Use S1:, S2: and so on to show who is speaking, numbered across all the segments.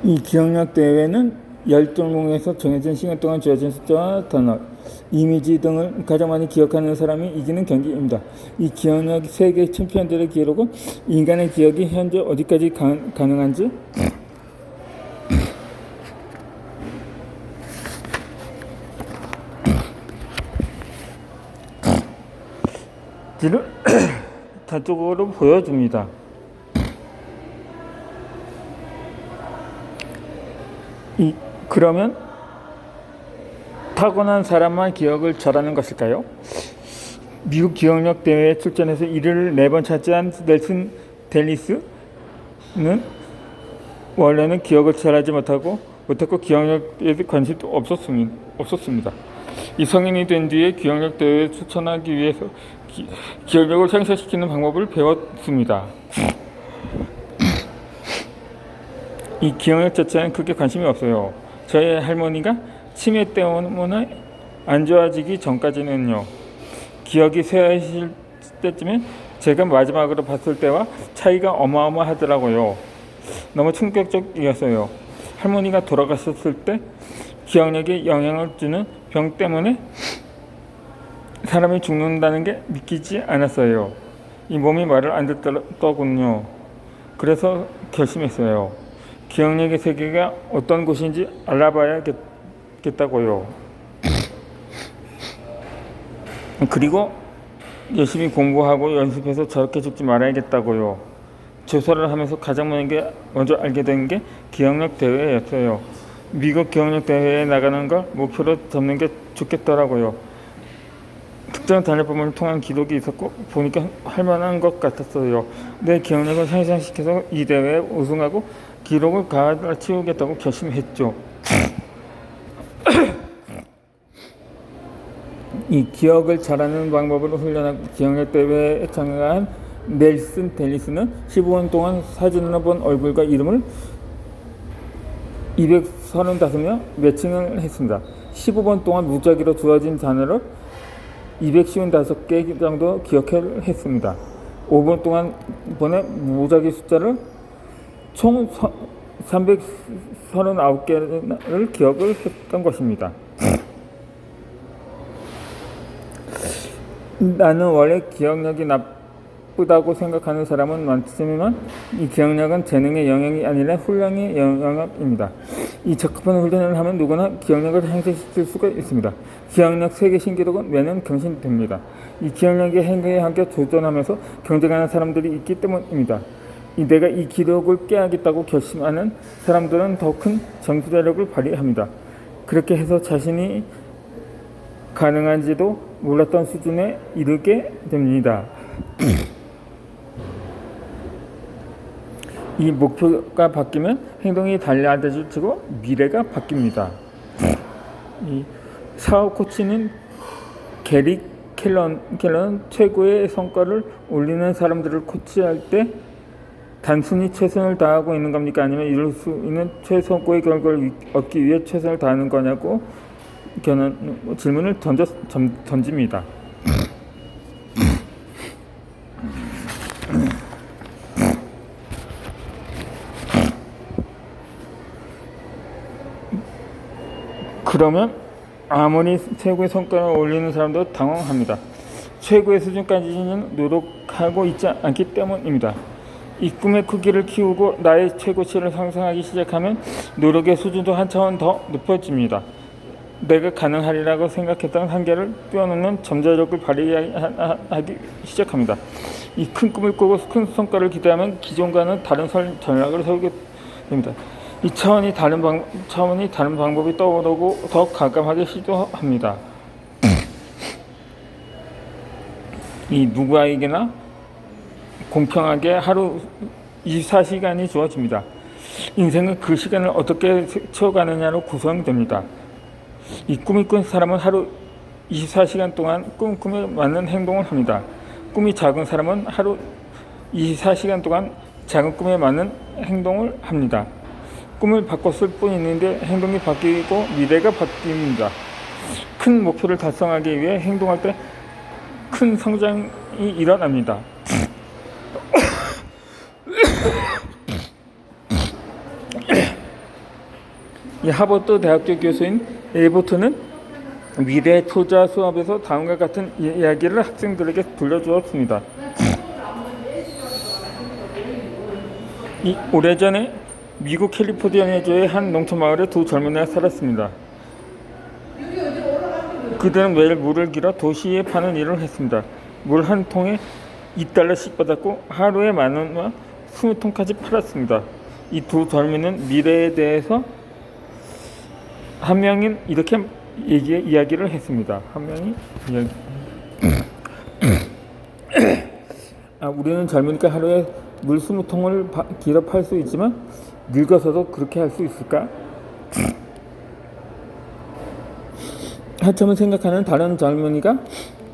S1: 이 기억력 대회는 열전공에서 정해진 시간 동안 주어진 숫자와 단어, 이미지 등을 가장 많이 기억하는 사람이 이기는 경기입니다. 이 기억력 세계 챔피언들의 기록은 인간의 기억이 현재 어디까지 가능한지 를 단적으로 보여줍니다. 그러면 타고난 사람만 기억을 잘하는 것일까요? 미국 기억력 대회에 출전해서 1위를 4번 차지한 넬슨 델리스는 원래는 기억을 잘하지 못하고 기억력에 관심도 없었습니다. 이 성인이 된 뒤에 기억력 대회에 추천하기 위해서 기억력을 향상시키는 방법을 배웠습니다. 이 기억력 자체는 크게 관심이 없어요. 저희 할머니가 치매 때문에 안 좋아지기 전까지는요. 기억이 새하실 때쯤에 제가 마지막으로 봤을 때와 차이가 어마어마하더라고요. 너무 충격적이었어요. 할머니가 돌아가셨을 때 기억력에 영향을 주는 병 때문에 사람이 죽는다는 게 믿기지 않았어요. 이 몸이 말을 안 듣더군요. 그래서 결심했어요. 기억력의 세계가 어떤 곳인지 알아봐야겠다고요. 그리고 열심히 공부하고 연습해서 저렇게 죽지 말아야겠다고요. 조사를 하면서 가장 먼저 알게 된 게 기억력 대회였어요. 미국 기억력 대회에 나가는 걸 목표로 잡는 게 좋겠더라고요. 특정 단일법을 통한 기록이 있었고 보니까 할만한 것 같았어요. 내 기억력을 향상시켜서 이 대회에 우승하고 기록을 갈아치우겠다고 결심했죠. 이 기억을 잘하는 방법으로 훈련하고 기억력 대회에 참가한 넬슨 델리스는 15분 동안 사진으로 본 얼굴과 이름을 235명 매칭을 했습니다. 15분 동안 무작위로 주어진 단어를 255개 정도 기억을 했습니다. 5분 동안 번의 무작위 숫자를 총 339개를 기억을 했던 것입니다. 나는 원래 기억력이 나쁘다고 생각하는 사람은 많지만 이 기억력은 재능의 영역이 아니라 훈련의 영역입니다. 이 적합한 훈련을 하면 누구나 기억력을 향상시킬 수가 있습니다. 기억력 세계 신기록은 매년 경신됩니다. 이 기억력의 행위에 함께 도전하면서 경쟁하는 사람들이 있기 때문입니다. 내가 이 기록을 깨야겠다고 결심하는 사람들은 더 큰 정수자력을 발휘합니다. 그렇게 해서 자신이 가능한지도 몰랐던 수준에 이르게 됩니다. 이 목표가 바뀌면 행동이 달라지고 미래가 바뀝니다. 이 사업 코치는 게리 켈러는 최고의 성과를 올리는 사람들을 코치할 때 단순히 최선을 다하고 있는 겁니까? 아니면 이룰 수 있는 최선고의 결과를 얻기 위해 최선을 다하는 거냐고 질문을 던집니다. 그러면 아무리 최고의 성과를 올리는 사람도 당황합니다. 최고의 수준까지는 노력하고 있지 않기 때문입니다. 이 꿈의 크기를 키우고 나의 최고치를 상상하기 시작하면 노력의 수준도 한 차원 더 높아집니다. 내가 가능하리라고 생각했던 한계를 뛰어넘는 잠재력을 발휘하기 시작합니다. 이 큰 꿈을 꾸고 큰 성과를 기대하면 기존과는 다른 전략을 세우게 됩니다. 이 차원이 다른 방법이 떠오르고 더 과감하게 시도합니다. 이 누구에게나 공평하게 하루 24시간이 주어집니다. 인생은 그 시간을 어떻게 채워가느냐로 구성됩니다. 이 꿈이 꾼 사람은 하루 24시간 동안 꿈에 맞는 행동을 합니다. 꿈이 작은 사람은 하루 24시간 동안 작은 꿈에 맞는 행동을 합니다. 꿈을 바꿨을 뿐인데 행동이 바뀌고 미래가 바뀝니다. 큰 목표를 달성하기 위해 행동할 때 큰 성장이 일어납니다. 이 하버드 대학교 교수인 에버트는 미래 투자 수업에서 다음과 같은 이야기를 학생들에게 들려주었습니다. 오래전에 미국 캘리포니아주의 한 농촌 마을에 두 젊은이가 살았습니다. 그들은 매일 물을 길어 도시에 파는 일을 했습니다. 물 한 통에 $2씩 받았고 하루에 $10,000와 20통까지 팔았습니다. 이 두 젊은이는 미래에 대해서 한 명은 이렇게 이야기를 했습니다. 한 명이 우리는 젊으니까 하루에 물 20통을 길어 팔 수 있지만 늙어서도 그렇게 할 수 있을까? 한참을 생각하는 다른 젊은이가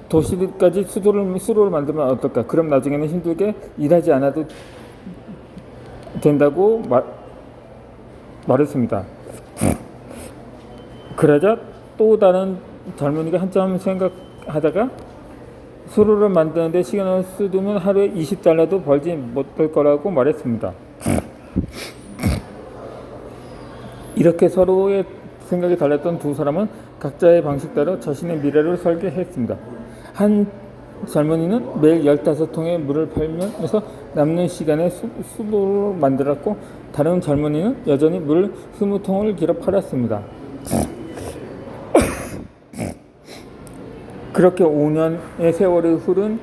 S1: 도시까지 수로를 만들면 어떨까? 그럼 나중에는 힘들게 일하지 않아도 된다고 말했습니다. 그러자 또 다른 젊은이가 한참 생각하다가 수로를 만드는데 시간을 쓰두면 하루에 $20도 벌지 못할 거라고 말했습니다. 이렇게 서로의 생각이 달랐던 두 사람은 각자의 방식대로 자신의 미래를 설계했습니다. 한 젊은이는 매일 15통의 물을 팔면서 남는 시간에 수로를 만들었고 다른 젊은이는 여전히 물 20통을 길어 팔았습니다. 그렇게 5년의 세월이 흐른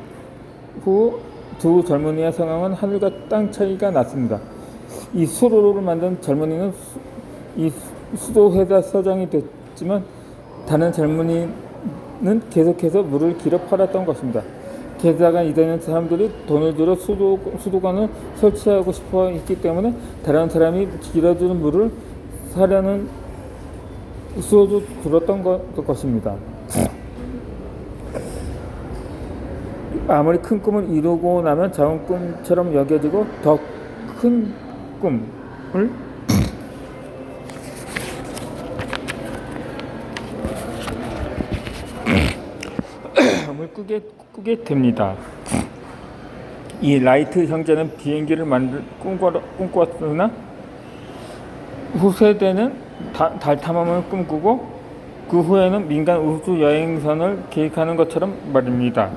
S1: 후 두 젊은이의 상황은 하늘과 땅 차이가 났습니다. 이 수로를 만든 젊은이는 이 수도회사 사장이 됐지만 다른 젊은이는 계속해서 물을 길어 팔았던 것입니다. 게다가 이제는 사람들이 돈을 들여 수도관을 설치하고 싶어 했기 때문에 다른 사람이 길어주는 물을 사려는 수요도 줄었던 것입니다. 아무리 큰 꿈을 이루고 나면 작은 꿈처럼 여겨지고 더 큰 꿈을 꾸게 됩니다. 이 라이트 형제는 비행기를 꿈꾸었으나 후세대는 달 탐험을 꿈꾸고 그 후에는 민간 우주 여행선을 계획하는 것처럼 말입니다.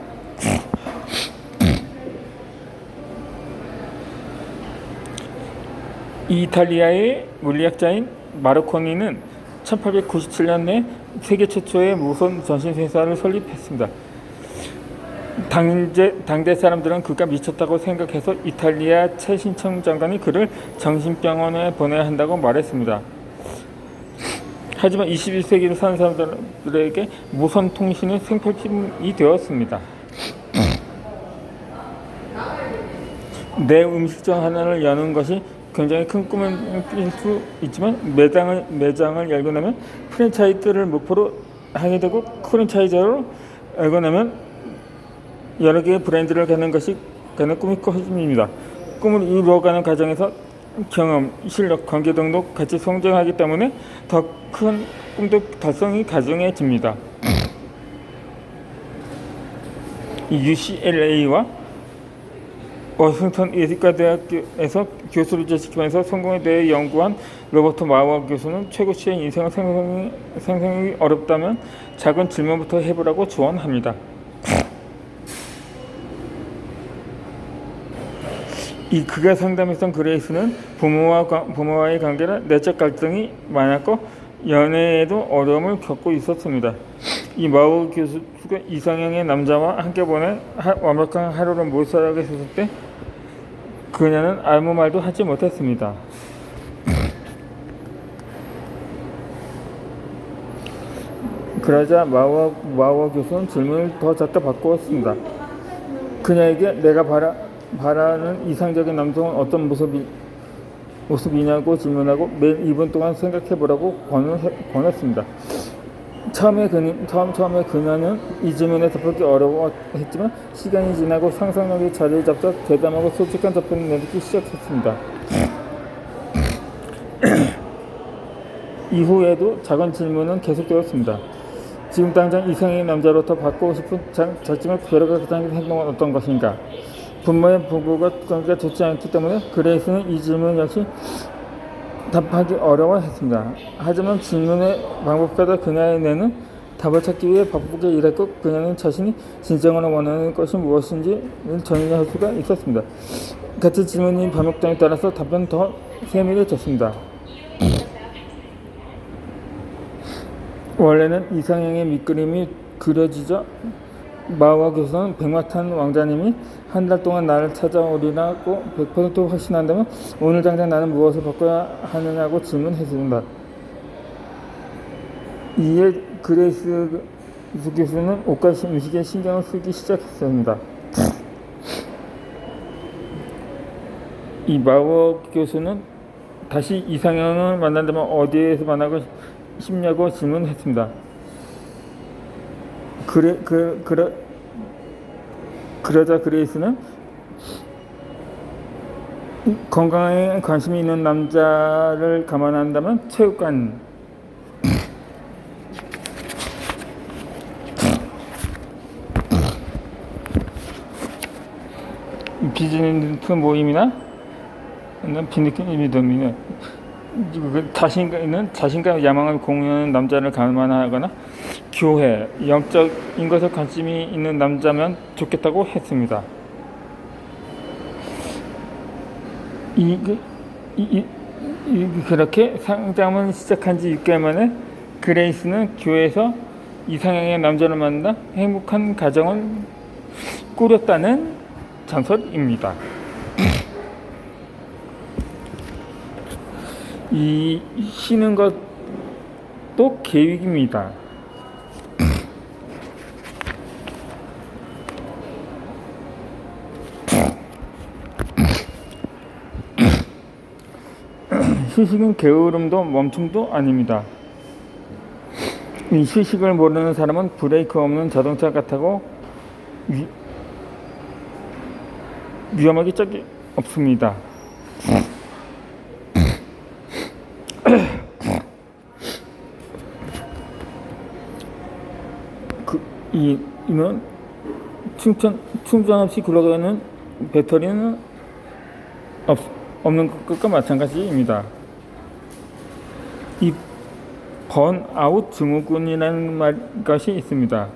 S1: 이탈리아의 물리학자인 마르코니는 1897년에 세계 최초의 무선 전신회사를 설립했습니다. 당대 사람들은 그가 미쳤다고 생각해서 이탈리아 최신청 장관이 그를 정신병원에 보내야 한다고 말했습니다. 하지만 21세기를 사는 사람들에게 무선 통신은 생필품이 되었습니다. 내 음식점 하나를 여는 것이 굉장히 큰 꿈일 수 있지만 매장을 열고 나면 프랜차이즈를 목표로 하게 되고 프랜차이저로 열고 나면 여러 개의 브랜드를 갖는 꿈이 커집니다. 꿈을 이루어가는 과정에서 경험, 실력, 관계 등도 같이 성장하기 때문에 더 큰 꿈도 달성이 가능해집니다. UCLA와 워싱턴 예술가대학교에서 교수를 재직하면서 성공에 대해 연구한 로버트 마워 교수는 최고치의 인생을 생성하기 어렵다면 작은 질문부터 해보라고 조언합니다. 그가 상담했던 그레이스는 부모와의 관계나 내적 갈등이 많았고 연애에도 어려움을 겪고 있었습니다. 이 마워 교수가 이상형의 남자와 함께 보낸 완벽한 하루를 못 살아가셨을 때 그녀는 아무 말도 하지 못했습니다. 그러자 마워 교수는 질문을 더 작게 바꾸었습니다. 그녀에게 내가 바라는 이상적인 남성은 어떤 모습이냐고 질문하고 매일 2분 동안 생각해보라고 권했습니다. 처음에 그녀는 이 질문에 답하기 어려워했지만 시간이 지나고 상상력이 자리를 잡자 대담하고 솔직한 답변을 내놓기 시작했습니다. 이후에도 작은 질문은 계속되었습니다. 지금 당장 이성의 남자로부터 받고 싶은 자칭을 괴로가 가장 행동은 어떤 것인가? 부모의 부부가 관계가 좋지 않기 때문에 그레이스는 이 질문 역시 답하기 어려워했습니다. 하지만 질문의 방법보다 그녀의 뇌는 답을 찾기 위해 바쁘게 일했고 그녀는 자신이 진정으로 원하는 것이 무엇인지를 정의할 수가 있었습니다. 같은 질문이 반복됨에 따라서 답은 더 세밀해졌습니다. 원래는 이상형의 밑그림이 그려지자 마와 교수는 백마탄 왕자님이 한 달 동안 나를 찾아오리라고 100% 확신한다면 오늘 당장 나는 무엇을 바꿔야 하느냐고 질문했습니다. 이에 그레이스 교수는 옷과 음식에 신경을 쓰기 시작했습니다. 이 마워 교수는 다시 이상형을 만난다면 어디에서 만나고 싶냐고 질문했습니다. 그러자 그레이스는 건강에 관심이 있는 남자를 감안한다면 체육관, 비즈니스 모임이나 비니킹 미덤이나 자신감 야망을 공유하는 남자를 감안하거나 교회, 영적인 것에 관심이 있는 남자면 좋겠다고 했습니다. 그렇게 상담을 시작한 지 6개월 만에 그레이스는 교회에서 이상형의 남자를 만나 행복한 가정을 꾸렸다는 전설입니다. 이 쉬는 것도 계획입니다. 휴식은 게으름도 멈춤도 아닙니다. 이 휴식을 모르는 사람은 브레이크 없는 자동차 같다고 위험하기 짝이 없습니다. 이는 충전 없이 굴러가는 배터리는 없는 것과 마찬가지입니다. 이 번아웃 증후군이라는 것이 있습니다.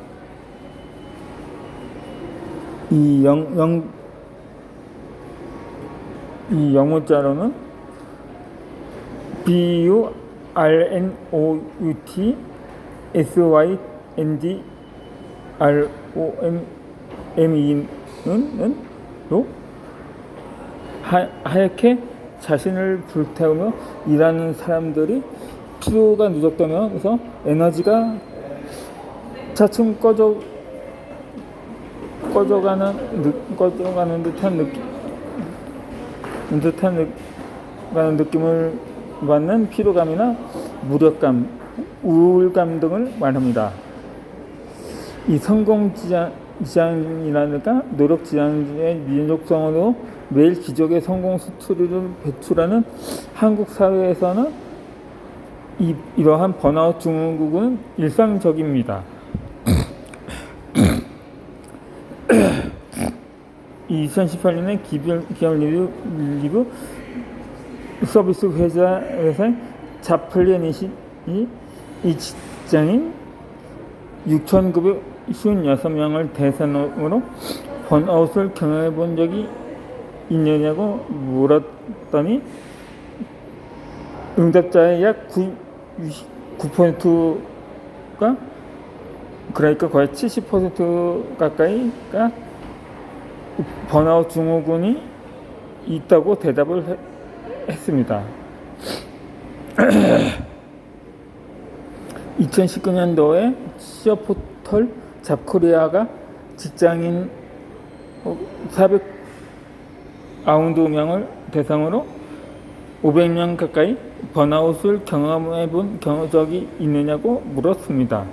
S1: 이 영문자로는 BURNOUT SYNDROME는 하얗게 자신을 불태우며 일하는 사람들이 피로가 누적되면서 에너지가 차츰 꺼져가는 듯한 느낌을 받는 피로감이나 무력감, 우울감 등을 말합니다. 이 성공 지향이라든가 노력 지향의 민족성으로 매일 기적의 성공 스토리를 배출하는 한국 사회에서는 이러한 번아웃 증후군은 일상적입니다. 2018년에 기업 리뷰 서비스 회사의 자플린이 이 직장인 6,956명을 대상으로 번아웃을 경험해 본 적이 있느냐고 물었더니 응답자의 약 9%가 그러니까 거의 70% 가까이가 번아웃 증후군이 있다고 대답을 했습니다. 2019년도에 취업포털 잡코리아가 직장인 490명을 대상으로 500명 가까이 번아웃을 경험해 본 적이 있느냐고 물었습니다.